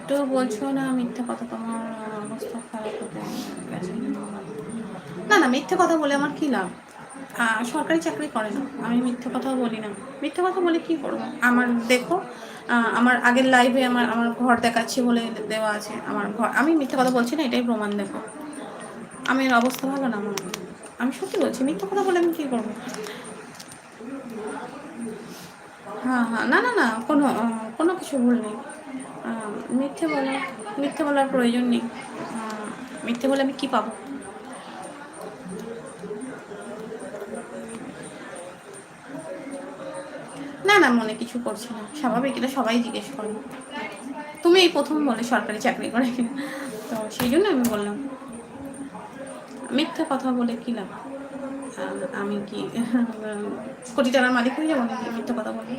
একটু বলছো না মিথ্যে কথা, তোমার অবস্থা খারাপ হতে গেছে। না না, মিথ্যে কথা বলে আমার কি লাভ? সরকারি চাকরি করে না, আমি মিথ্যে কথাও বলি না। মিথ্যে কথা বলে কি করবো? আমার দেখো, আমার আগের লাইভে আমার আমার ঘর দেখাচ্ছি বলে দেওয়া আছে আমার ঘর। আমি মিথ্যে কথা বলছি না, এটাই প্রমাণ। দেখো আমি অবস্থা ভালো না আমার, আমি সত্যি বলছি। মিথ্যে কথা বলে আমি কী করবো? হ্যাঁ হ্যাঁ, না না না, কোনো কোনো কিছু ভুল নেই। আহ, মিথ্যে বলা, মিথ্যে বলার প্রয়োজন নেই। মিথ্যে বলে আমি কি পাবো? না না, মনে কিছু করছি না, স্বাভাবিক। এটা সবাই জিজ্ঞেস করে। তুমি এই প্রথম বলে সরকারি চাকরি করে কিনা, তো সেই জন্য আমি বললাম। মিথ্যে কথা বলে কি লাভ? আমি কি কোটি টাকার মালিক হয়ে যাবো নাকি মিথ্যে কথা বলে?